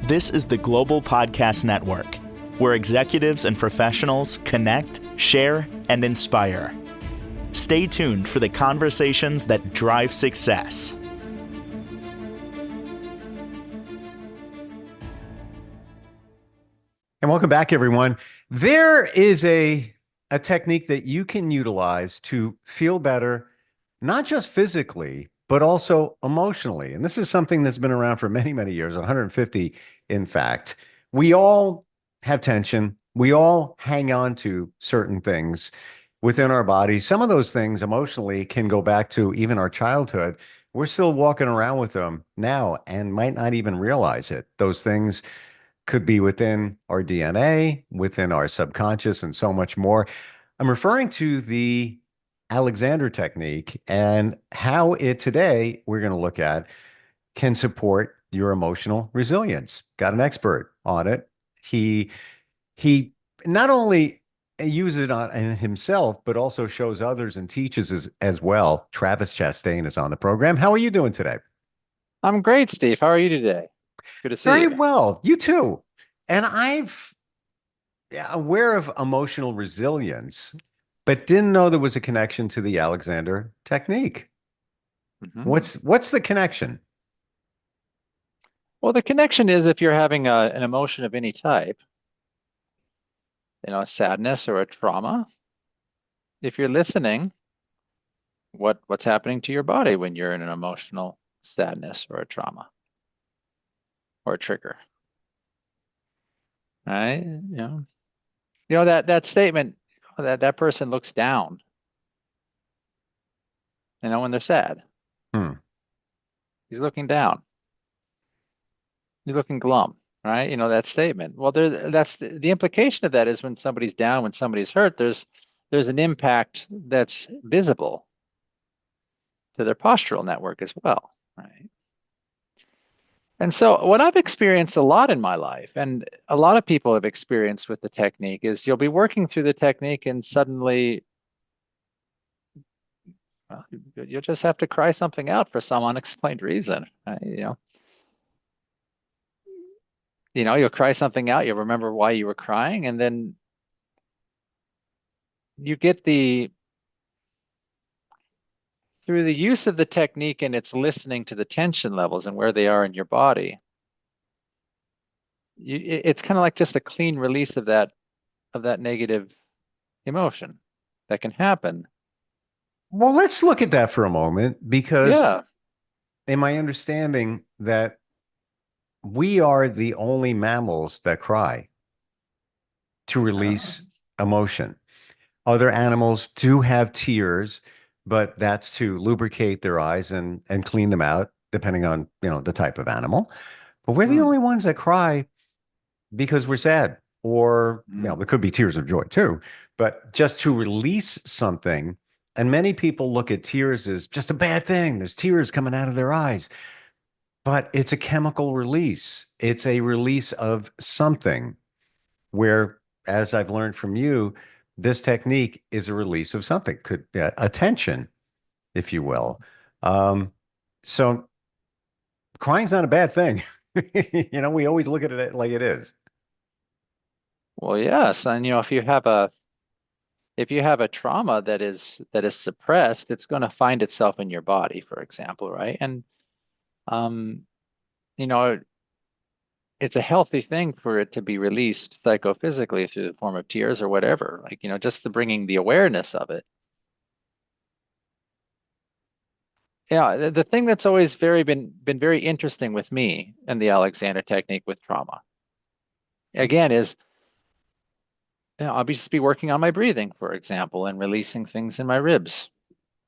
This is the Global Podcast Network, where executives and professionals connect, share, and inspire. Stay tuned for the conversations that drive success. And welcome back, everyone. There is a technique that you can utilize to feel better, not just physically, but also emotionally. And this is something that's been around for many, many years, 150, in fact. We all have tension. We all hang on to certain things within our bodies. Some of those things emotionally can go back to even our childhood. We're still walking around with them now and might not even realize it. Those things could be within our DNA, within our subconscious, and so much more. I'm referring to the Alexander technique and how it today we're going to look at can support your emotional resilience. Got an expert on it. He not only uses it on himself, but also shows others and teaches as well. Travis Chastain is on the program. How are you doing today? I'm great, Steve. How are you today? Good to see you. Very well. You too. And aware of emotional resilience, but didn't know there was a connection to the Alexander technique. Mm-hmm. What's the connection? Well, the connection is if you're having an emotion of any type, a sadness or a trauma, if you're listening, what's happening to your body when you're in an emotional sadness or a trauma or a trigger, right? That statement that person looks down, when they're sad. He's looking down. You're looking glum, right? That statement. Well, that's the implication of that is when somebody's down, when somebody's hurt, there's an impact that's visible to their postural network as well, right? And so what I've experienced a lot in my life, and a lot of people have experienced with the technique, is you'll be working through the technique and suddenly you'll just have to cry something out for some unexplained reason, right? You'll cry something out, you'll remember why you were crying, and then you get through the use of the technique and it's listening to the tension levels and where they are in your body. It's kind of like just a clean release of that negative emotion that can happen. Well, let's look at that for a moment, because Yeah. in my understanding that we are the only mammals that cry to release emotion. Other animals do have tears, but that's to lubricate their eyes and clean them out, depending on, the type of animal. But we're the only ones that cry because we're sad, or, there could be tears of joy too, but just to release something. And many people look at tears as just a bad thing. There's tears coming out of their eyes, but it's a chemical release. It's a release of something where, as I've learned from you, this technique is a release of something, could be a tension, if you will. So crying's not a bad thing. We always look at it like it is. Well, yes, and if you have a trauma that is suppressed, it's going to find itself in your body, for example, right? And it's a healthy thing for it to be released psychophysically through the form of tears or whatever, just the bringing the awareness of it. Yeah, the thing that's always been very interesting with me and the Alexander technique with trauma, again, is I'll just be working on my breathing, for example, and releasing things in my ribs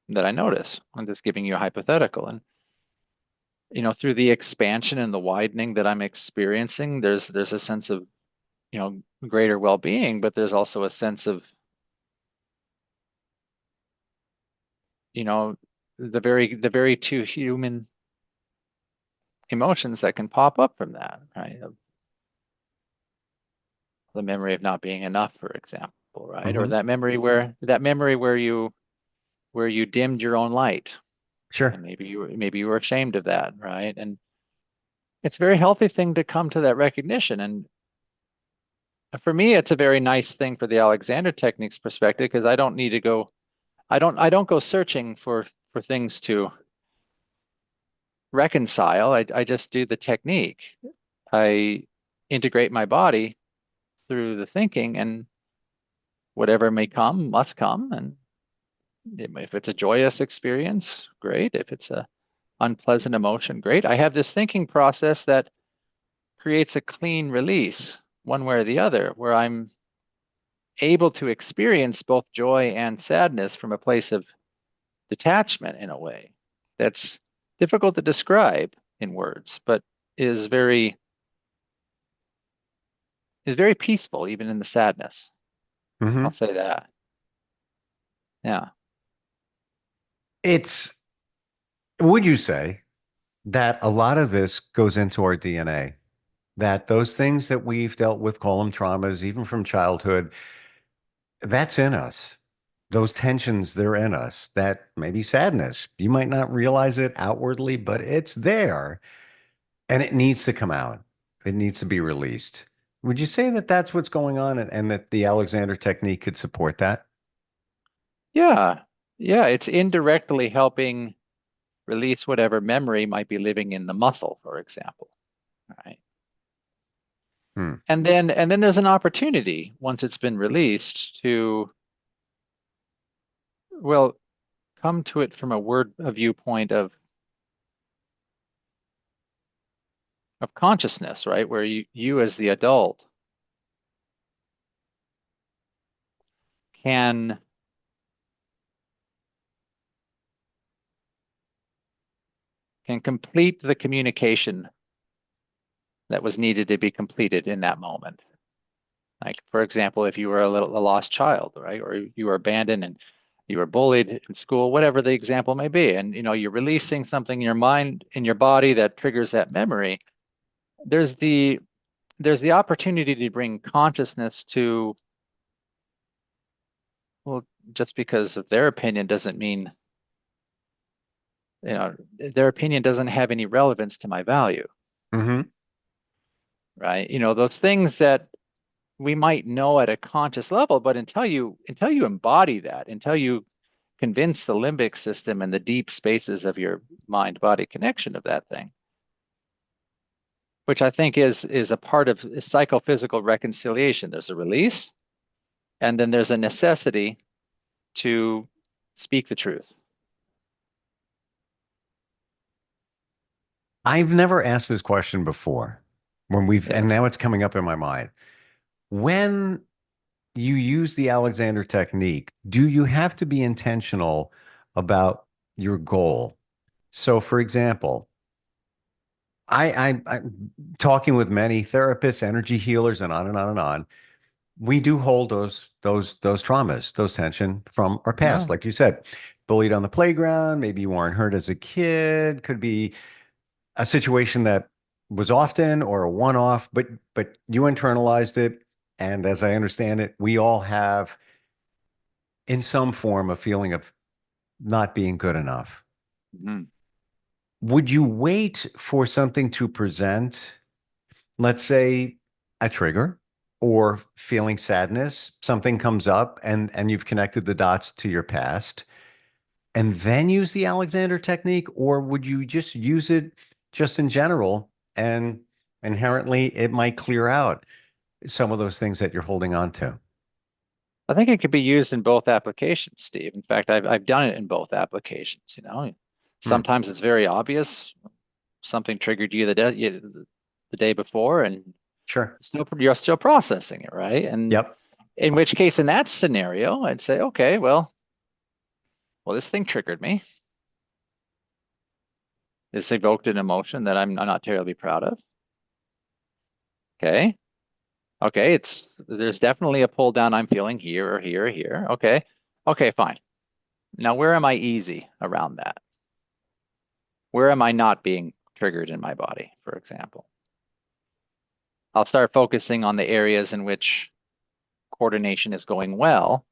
that I notice. I'm just giving you a hypothetical. And through the expansion and the widening that I'm experiencing, there's a sense of greater well-being, but there's also a sense of the very two human emotions that can pop up from that, right? The memory of not being enough, for example, right? Mm-hmm. Or that memory where you dimmed your own light. Sure. And maybe you were ashamed of that, right? And it's a very healthy thing to come to that recognition. And for me, it's a very nice thing for the Alexander Technique's perspective, because I don't need to go, I don't go searching for things to reconcile. I just do the technique. I integrate my body through the thinking, and whatever may come must come. And if it's a joyous experience, great. If it's a unpleasant emotion, great. I have this thinking process that creates a clean release one way or the other, where I'm able to experience both joy and sadness from a place of detachment in a way that's difficult to describe in words, but is very peaceful even in the sadness. Mm-hmm. I'll say that. Yeah. Would you say that a lot of this goes into our DNA? That those things that we've dealt with, call them traumas, even from childhood, that's in us. Those tensions, they're in us. That maybe sadness, you might not realize it outwardly, but it's there and it needs to come out. It needs to be released. Would you say that that's what's going on, and that the Alexander Technique could support that? Yeah. Yeah. It's indirectly helping release whatever memory might be living in the muscle, for example. Right. Hmm. And then there's an opportunity once it's been released to, well, come to it from a viewpoint of consciousness, right? Where you as the adult can complete the communication that was needed to be completed in that moment. Like, for example, if you were a lost child, right? Or you were abandoned and you were bullied in school, whatever the example may be, and you're releasing something in your mind, in your body, that triggers that memory. There's the opportunity to bring consciousness to, well, just because of their opinion doesn't mean, their opinion doesn't have any relevance to my value, Mm-hmm. right? Those things that we might know at a conscious level, but until you embody that, until you convince the limbic system and the deep spaces of your mind-body connection of that thing, which I think is a part of psychophysical reconciliation. There's a release, and then there's a necessity to speak the truth. I've never asked this question before and Yes. now it's coming up in my mind. When you use the Alexander Technique, do you have to be intentional about your goal? So, for example, I'm talking with many therapists, energy healers, and on and on and on. We do hold those traumas, those tension from our past, Yeah. like you said, bullied on the playground. Maybe you weren't heard as a kid. Could be a situation that was often or a one-off, but you internalized it. And as I understand it, we all have, in some form, a feeling of not being good enough. Mhm. Would you wait for something to present, let's say a trigger or feeling sadness, something comes up and you've connected the dots to your past, and then use the Alexander Technique? Or would you just use it just in general, and inherently it might clear out some of those things that you're holding on to? I think it could be used in both applications, Steve. In fact, I've done it in both applications. Hmm. Sometimes it's very obvious. Something triggered you the day before, and Sure. you're still processing it, right? And Yep. in which case, in that scenario, I'd say, okay, well, this thing triggered me. This evoked an emotion that I'm not terribly proud of. Okay. Okay, there's definitely a pull down I'm feeling here or here or here. Okay. Okay, fine. Now, where am I easy around that? Where am I not being triggered in my body, for example? I'll start focusing on the areas in which coordination is going well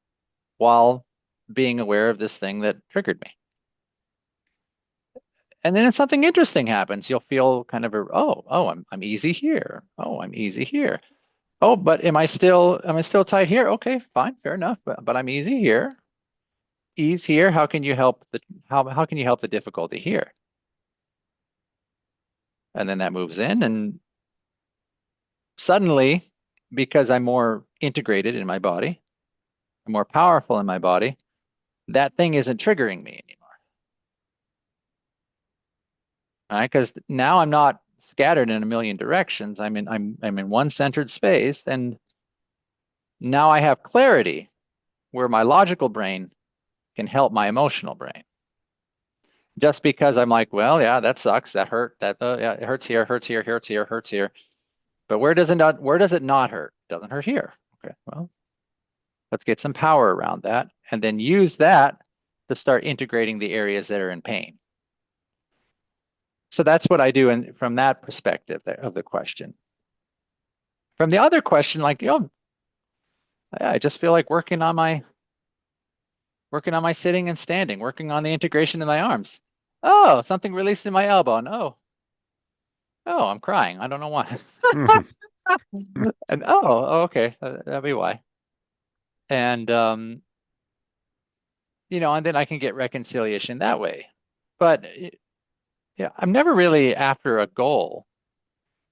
while being aware of this thing that triggered me. And then something interesting happens. You'll feel kind of I'm easy here. Oh, I'm easy here. Oh, but am I still tight here? Okay, fine, fair enough. But I'm easy here. Ease here. How can you help the difficulty here? And then that moves in, and suddenly, because I'm more integrated in my body, I'm more powerful in my body, that thing isn't triggering me anymore. All right, because now I'm not scattered in a million directions. I'm in one centered space, and now I have clarity where my logical brain can help my emotional brain. Just because I'm like, well, yeah, that sucks, that hurt, yeah, it hurts here, hurts here, hurts here, hurts here. But where does it not hurt? It doesn't hurt here. Okay, well, let's get some power around that, and then use that to start integrating the areas that are in pain. So that's what I do from that perspective of the question. From the other question, like, I just feel like working on my sitting and standing, working on the integration in my arms. Oh, something released in my elbow. And I'm crying. I don't know why. And okay, that'll be why. And and then I can get reconciliation that way. But yeah, I'm never really after a goal.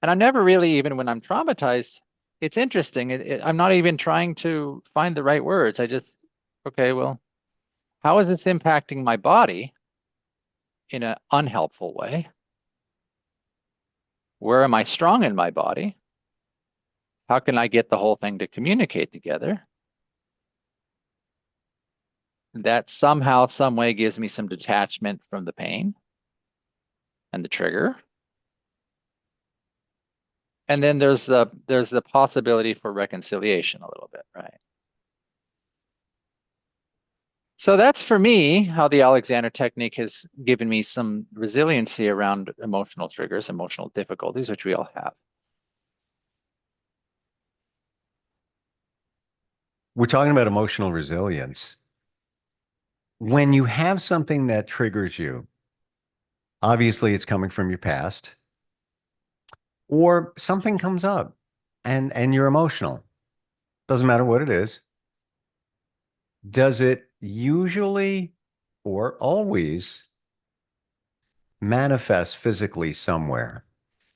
And I'm never really, even when I'm traumatized, it's interesting. I'm not even trying to find the right words. I just, okay, well, how is this impacting my body in an unhelpful way? Where am I strong in my body? How can I get the whole thing to communicate together? That somehow, some way gives me some detachment from the pain and the trigger. And then there's the possibility for reconciliation a little bit, right? So that's, for me, how the Alexander technique has given me some resiliency around emotional triggers, emotional difficulties, which we all have. We're talking about emotional resilience. When you have something that triggers you, obviously it's coming from your past, or something comes up and you're emotional. Doesn't matter what it is. Does it usually or always manifest physically somewhere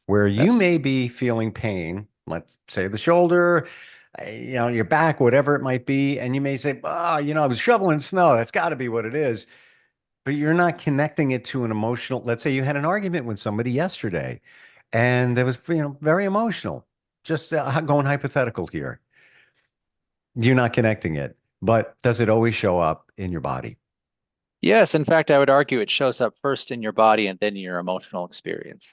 where you Yes. may be feeling pain, let's say the shoulder, your back, whatever it might be, and you may say, I was shoveling snow. That's got to be what it is. But you're not connecting it to an emotional. Let's say you had an argument with somebody yesterday, and it was, very emotional. Just going hypothetical here. You're not connecting it, but does it always show up in your body? Yes, in fact, I would argue it shows up first in your body and then in your emotional experience.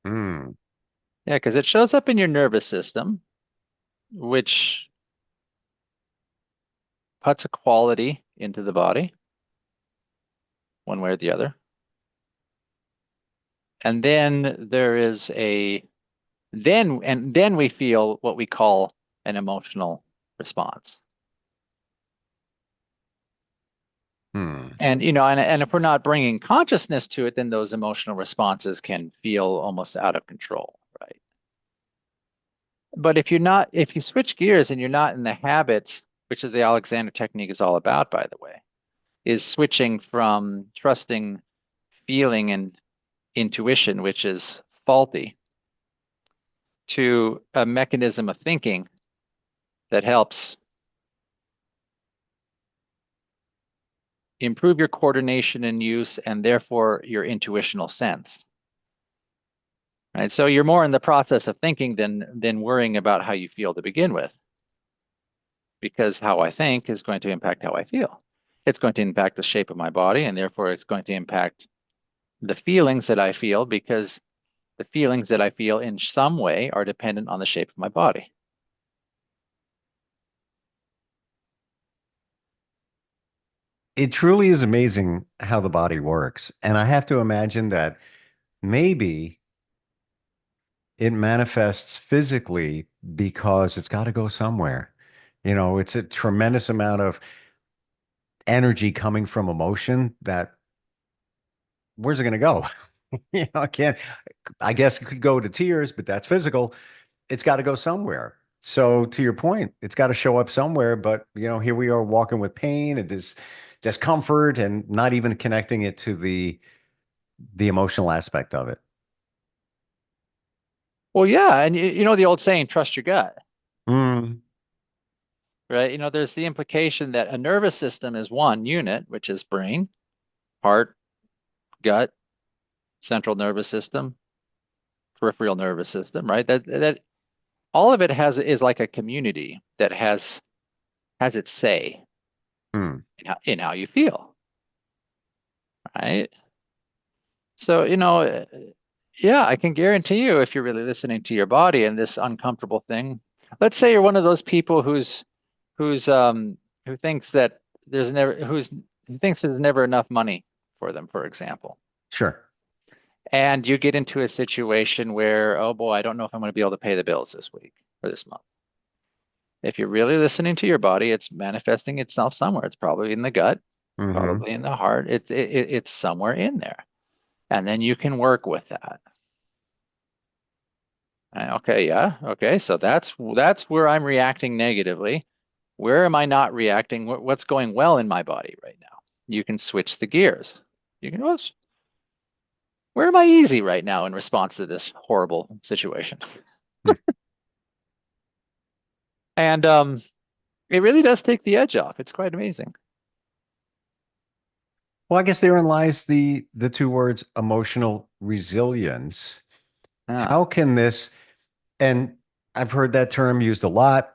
Hmm. Yeah, because it shows up in your nervous system, which puts a quality into the body, one way or the other. And then then we feel what we call an emotional response. Hmm. And if we're not bringing consciousness to it, then those emotional responses can feel almost out of control, right? But if you switch gears and you're not in the habit, which is the Alexander technique is all about, by the way, is switching from trusting feeling and intuition, which is faulty, to a mechanism of thinking that helps improve your coordination and use, and therefore your intuitional sense. Right? So you're more in the process of thinking than worrying about how you feel to begin with, because how I think is going to impact how I feel. It's going to impact the shape of my body, and therefore it's going to impact the feelings that I feel, because the feelings that I feel in some way are dependent on the shape of my body. It truly is amazing how the body works. And I have to imagine that maybe it manifests physically because it's got to go somewhere. It's a tremendous amount of energy coming from emotion that where's it going to go? I can't, I guess it could go to tears, but that's physical. It's got to go somewhere. So to your point, it's got to show up somewhere. But here we are walking with pain and discomfort, and not even connecting it to the emotional aspect of it. Well, yeah, and you know the old saying, trust your gut, Mm, right? There's the implication that a nervous system is one unit, which is brain, heart, gut, central nervous system, peripheral nervous system, right? That all of it is like a community that has its say mm. in how you feel, right? So, yeah, I can guarantee you, if you're really listening to your body and this uncomfortable thing, let's say you're one of those people who thinks that who thinks there's never enough money for them, for example. Sure. And you get into a situation where, oh boy, I don't know if I'm going to be able to pay the bills this week or this month. If you're really listening to your body, it's manifesting itself somewhere. It's probably in the gut, Hmm. probably in the heart. It's somewhere in there. And then you can work with that. Okay, yeah. Okay, so that's where I'm reacting negatively. Where am I not reacting? What's going well in my body right now? You can switch the gears. You can, where am I easy right now in response to this horrible situation? And it really does take the edge off. It's quite amazing. Well, I guess therein lies the two words emotional resilience. Yeah. How can this, and I've heard that term used a lot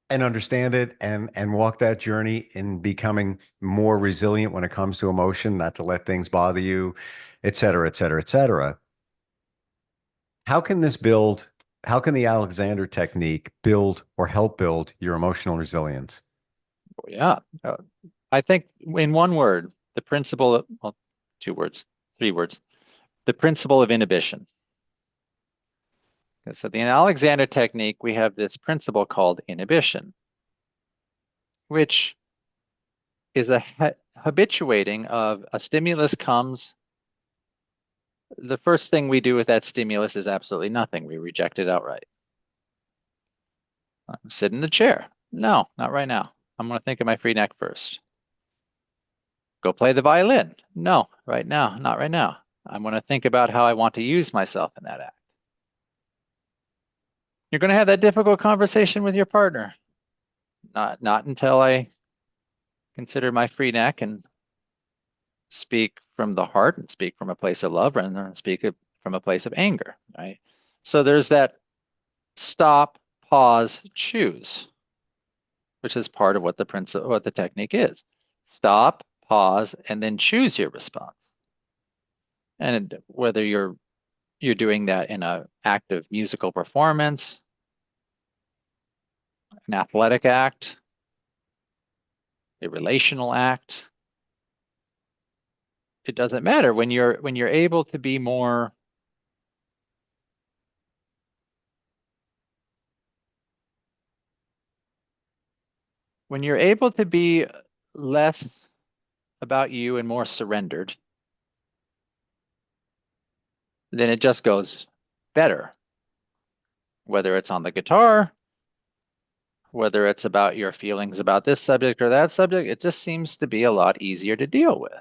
and understand it and walk that journey in becoming more resilient when it comes to emotion, not to let things bother you, et cetera, et cetera, et cetera. How can this build, how can the Alexander technique build or help build your emotional resilience? Yeah. I think in one word, the principle of, well, two words, three words, the principle of inhibition. So the Alexander technique, we have this principle called inhibition, which is a habituating of a stimulus comes. The first thing we do with that stimulus is absolutely nothing. We reject it outright. Sit in the chair. No, not right now. I'm going to think of my free neck first. Go play the violin. No, right now, not right now. I'm going to think about how I want to use myself in that act. You're going to have that difficult conversation with your partner. Not until I consider my free neck and speak from the heart and speak from a place of love rather than speak from a place of anger, right? So there's that stop, pause, choose, which is part of what the technique is. Stop, pause, and then choose your response. And whether you're doing that in an act of musical performance, an athletic act, a relational act, it doesn't matter. When you're able to be more when you're able to be less about you and more surrendered, then it just goes better. Whether it's on the guitar, whether it's about your feelings about this subject or that subject, it just seems to be a lot easier to deal with.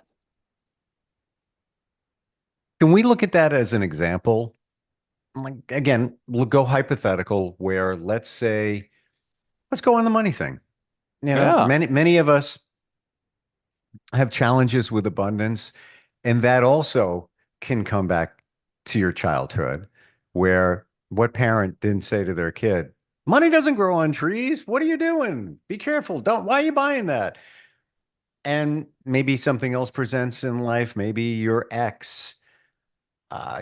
Can we look at that as an example? Like, again, we'll go hypothetical where let's go on the money thing. Yeah. Many of us have challenges with abundance, and that also can come back to your childhood, where what parent didn't say to their kid, money doesn't grow on trees. What are you doing? Be careful. Why are you buying that? And maybe something else presents in life. Maybe your ex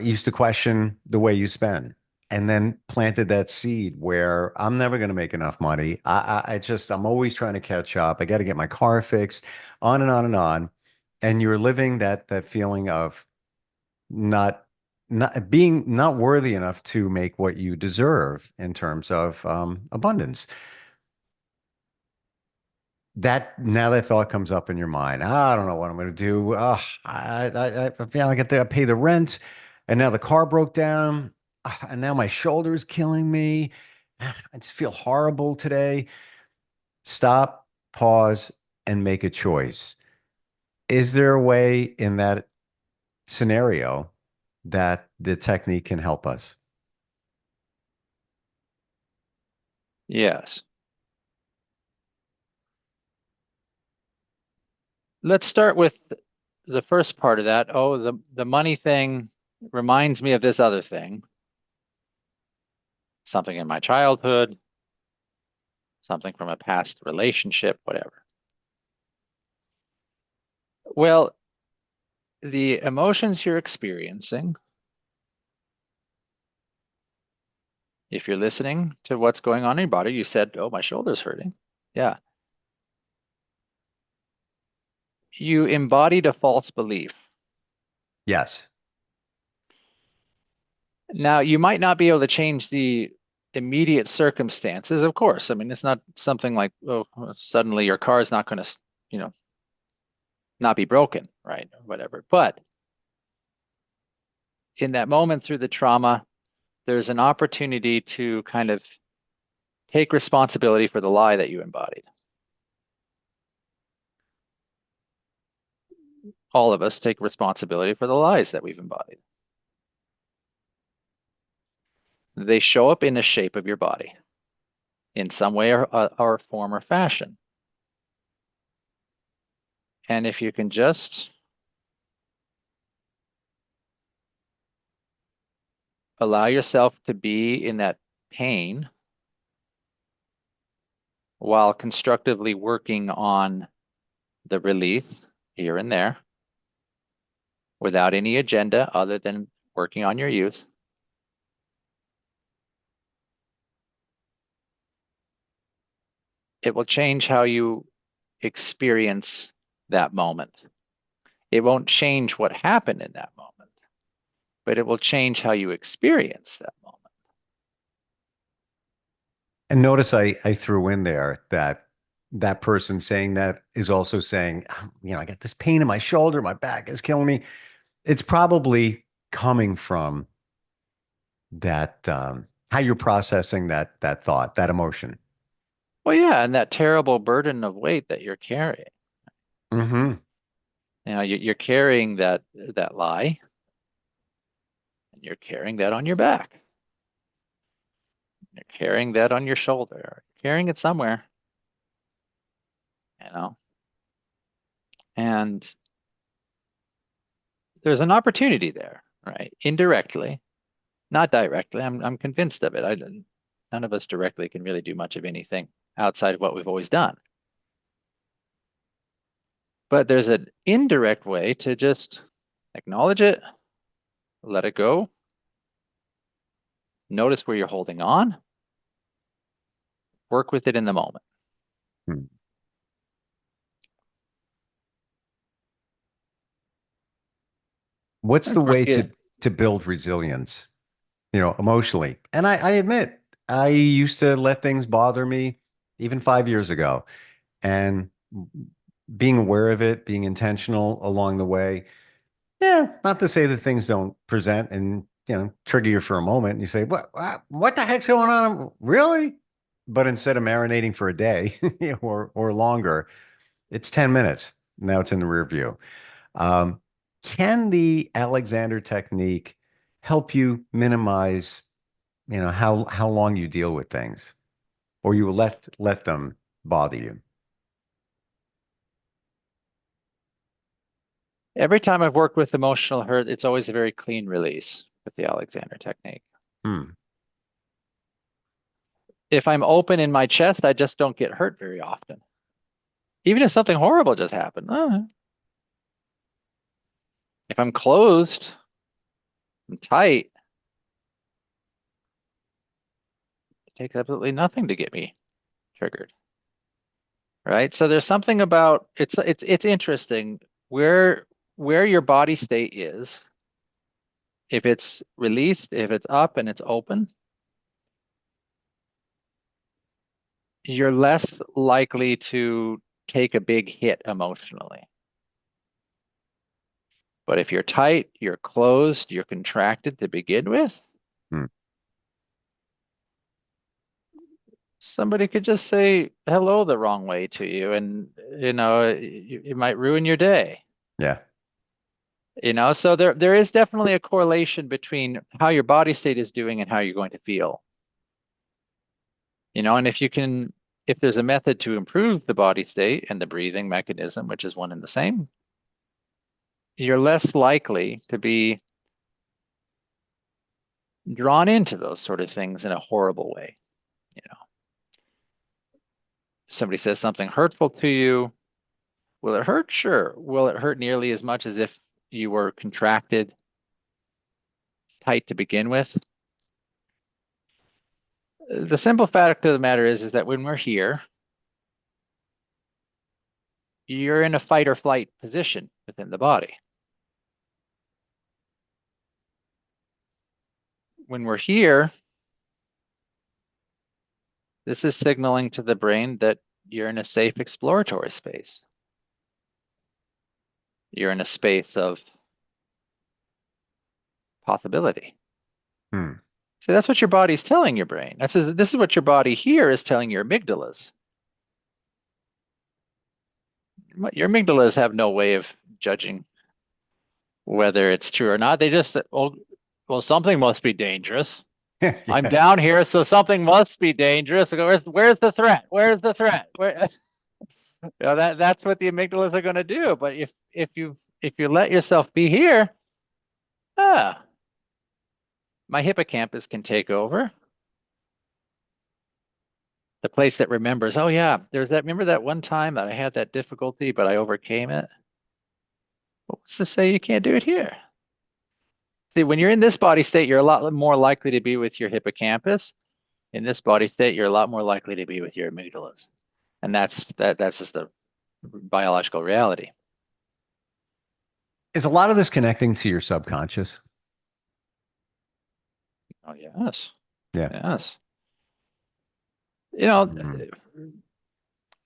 used to question the way you spend, and then planted that seed where I'm never going to make enough money. I'm always trying to catch up. I got to get my car fixed, on and on and on. And you're living that feeling of not not worthy enough to make what you deserve in terms of abundance. now that thought comes up in your mind. I don't know what I'm going to do. I get to pay the rent, and now the car broke down, and now my shoulder is killing me. I just feel horrible today. Stop, pause, and make a choice. Is there a way in that scenario that the technique can help us? Yes. Let's start with the first part of that. Oh, the money thing reminds me of this other thing. Something in my childhood, something from a past relationship, whatever. Well, the emotions you're experiencing, if you're listening to what's going on in your body, you said, oh, my shoulder's hurting. Yeah. You embodied a false belief. Yes. Now, you might not be able to change the immediate circumstances, of course. I mean, it's not something like, oh, suddenly your car is not going to, not be broken, right? Or whatever. But in that moment through the trauma, there's an opportunity to kind of take responsibility for the lie that you embodied. All of us take responsibility for the lies that we've embodied. They show up in the shape of your body in some way or form or fashion. And if you can just allow yourself to be in that pain while constructively working on the relief here and there without any agenda other than working on your youth, it will change how you experience that moment. It won't change what happened in that moment, but it will change how you experience that moment. And notice I threw in there that that person saying that is also saying, I got this pain in my shoulder, my back is killing me. It's probably coming from that how you're processing that thought, that emotion. Well, yeah, and that terrible burden of weight that you're carrying. Mm-hmm. You're carrying that lie, and you're carrying that on your back. You're carrying that on your shoulder. You're carrying it somewhere, and there's an opportunity there, right? Indirectly, not directly. I'm convinced of it. None of us directly can really do much of anything outside of what we've always done. But there's an indirect way to just acknowledge it, let it go, notice where you're holding on, work with it in the moment. Hmm. What's And the of course, way to build resilience, emotionally? And I admit, I used to let things bother me even 5 years ago. And being aware of it, being intentional along the way. Yeah, not to say that things don't present and trigger you for a moment. And you say, what the heck's going on? Really? But instead of marinating for a day or longer, it's 10 minutes. Now it's in the rear view. Um, can the Alexander technique help you minimize, how long you deal with things, or you let them bother you? every time I've worked with emotional hurt, it's always a very clean release with the Alexander technique. Hmm. If I'm open in my chest, I just don't get hurt very often. Even if something horrible just happened. If I'm closed and tight, it takes absolutely nothing to get me triggered. Right? So there's something about it's interesting where your body state is. If it's released, if it's up and it's open, you're less likely to take a big hit emotionally. But if you're tight, you're closed, you're contracted to begin with, somebody could just say hello the wrong way to you, and it might ruin your day. Yeah. So there is definitely a correlation between how your body state is doing and how you're going to feel. And if there's a method to improve the body state and the breathing mechanism, which is one and the same, you're less likely to be drawn into those sort of things in a horrible way. Somebody says something hurtful to you. Will it hurt? Sure. Will it hurt nearly as much as if you were contracted, tight to begin with? The simple fact of the matter is that when we're here, you're in a fight or flight position within the body. When we're here, this is signaling to the brain that you're in a safe exploratory space. You're in a space of possibility. So that's what your body's telling your brain. This is what your body here is telling your amygdalas. Your amygdalas have no way of judging whether it's true or not. They just say, well, something must be dangerous. Yeah. I'm down here, so something must be dangerous. I go, where's the threat? Where's the threat? That's what the amygdalas are going to do. But if you let yourself be here, my hippocampus can take over. The place that remembers, oh yeah, remember that one time that I had that difficulty, but I overcame it? What's to say you can't do it here? See, when you're in this body state, you're a lot more likely to be with your hippocampus. In this body state, you're a lot more likely to be with your amygdalas. And that's just the biological reality. Is a lot of this connecting to your subconscious? Oh, yes. Yeah. Yes.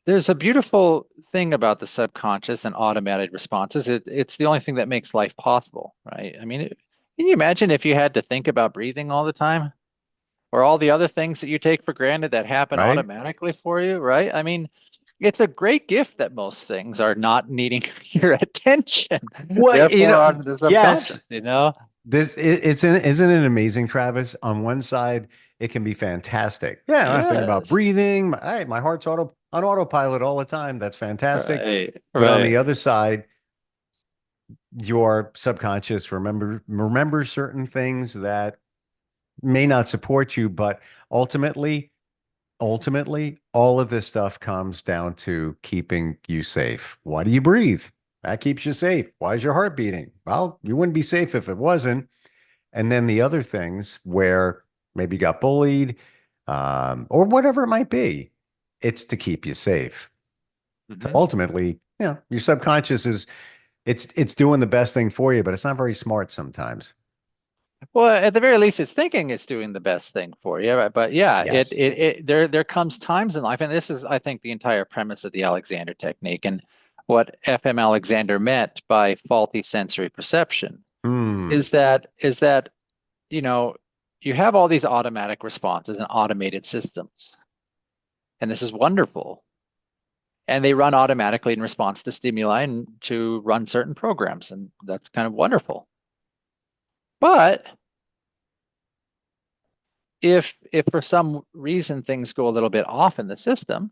There's a beautiful thing about the subconscious and automated responses. It's the only thing that makes life possible, right? I mean, can you imagine if you had to think about breathing all the time, or all the other things that you take for granted that happen automatically for you, right? I mean, it's a great gift that most things are not needing your attention. Well, yes. Isn't it amazing, Travis? On one side, it can be fantastic. Yeah, I'm thinking about breathing. My heart's on autopilot all the time. That's fantastic. Right. But on the other side, your subconscious remembers certain things that may not support you, but ultimately, all of this stuff comes down to keeping you safe. Why do you breathe? That keeps you safe. Why is your heart beating? Well, you wouldn't be safe if it wasn't. And then the other things where maybe you got bullied, or whatever it might be, it's to keep you safe. So ultimately, your subconscious it's doing the best thing for you, but it's not very smart sometimes. Well, at the very least, it's thinking it's doing the best thing for you. Right? But yeah, yes. There comes times in life, and this is, I think, the entire premise of the Alexander technique, and what F.M. Alexander meant by faulty sensory perception is that you have all these automatic responses and automated systems, and this is wonderful. And they run automatically in response to stimuli and to run certain programs, and that's kind of wonderful. But if for some reason things go a little bit off in the system,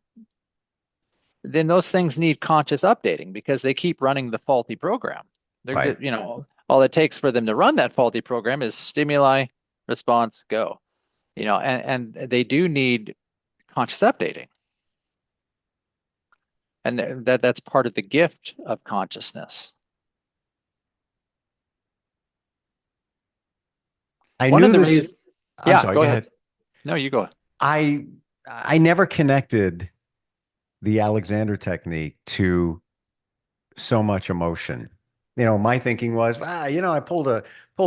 then those things need conscious updating because they keep running the faulty program. Right. All it takes for them to run that faulty program is stimuli, response, go. And they do need conscious updating. And that's part of the gift of consciousness. One of the reasons. Go ahead. No, you go. I never connected the Alexander technique to so much emotion. My thinking was, I pulled a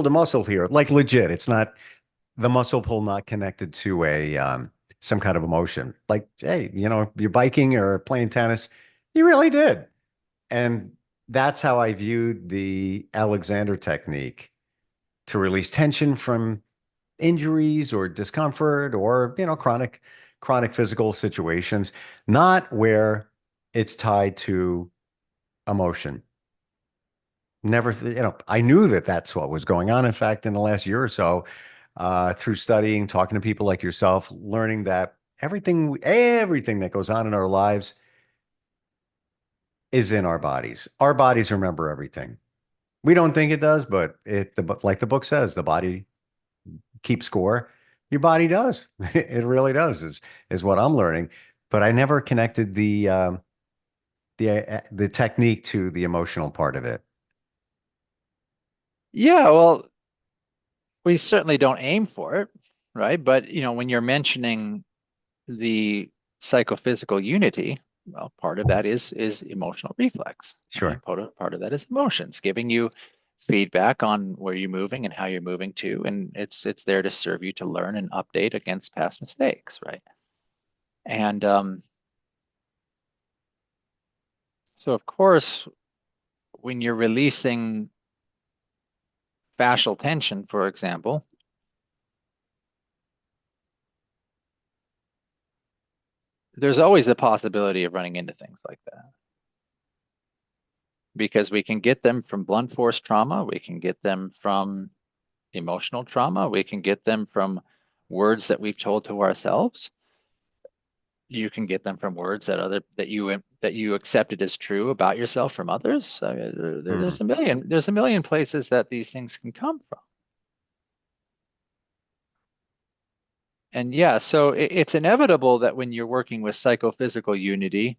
muscle here, like legit. It's not the muscle pull, not connected to some kind of emotion. Like, hey, you're biking or playing tennis, He really did. And that's how I viewed the Alexander technique to release tension from injuries or discomfort or, chronic physical situations, not where it's tied to emotion. Never, I knew that that's what was going on. In fact, in the last year or so, through studying, talking to people like yourself, learning that everything that goes on in our lives is in our bodies. Our bodies remember everything. We don't think it does, but like the book says, the body keeps score. Your body does. It really does, is what I'm learning. But I never connected the technique to the emotional part of it. Yeah, well, we certainly don't aim for it, right? But when you're mentioning the psychophysical unity, well, part of that is emotional reflex, right? Sure. Part of that is emotions, giving you feedback on where you're moving and how you're moving to, and it's there to serve you to learn and update against past mistakes, right? And so, of course, when you're releasing fascial tension, for example, there's always the possibility of running into things like that. Because we can get them from blunt force trauma, we can get them from emotional trauma, we can get them from words that we've told to ourselves. You can get them from words that you accepted as true about yourself from others. There's a million places that these things can come from. And yeah, so it's inevitable that when you're working with psychophysical unity,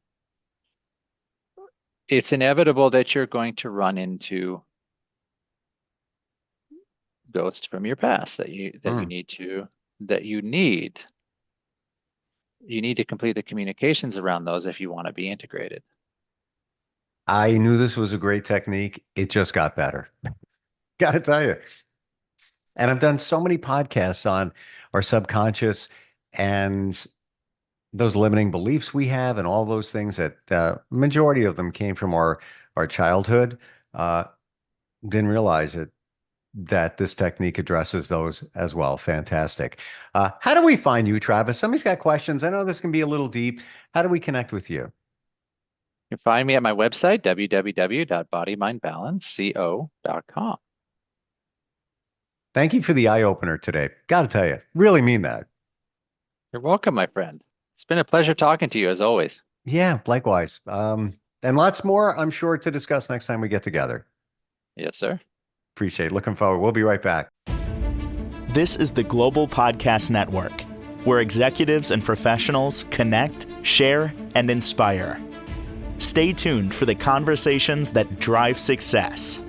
it's inevitable that you're going to run into ghosts from your past that you need to complete the communications around those if you want to be integrated. I knew this was a great technique. It just got better. Got to tell you. And I've done so many podcasts on our subconscious and those limiting beliefs we have and all those things that majority of them came from our childhood. Didn't realize that this technique addresses those as well. Fantastic. How do we find you, Travis? Somebody's got questions. I know this can be a little deep. How do we connect with you? You can find me at my website, www.bodymindbalanceco.com. Thank you for the eye opener today. Got to tell you, really mean that. You're welcome, my friend. It's been a pleasure talking to you as always. Yeah, likewise. And lots more, I'm sure, to discuss next time we get together. Yes, sir. Appreciate it. Looking forward. We'll be right back. This is the Global Podcast Network, where executives and professionals connect, share, and inspire. Stay tuned for the conversations that drive success.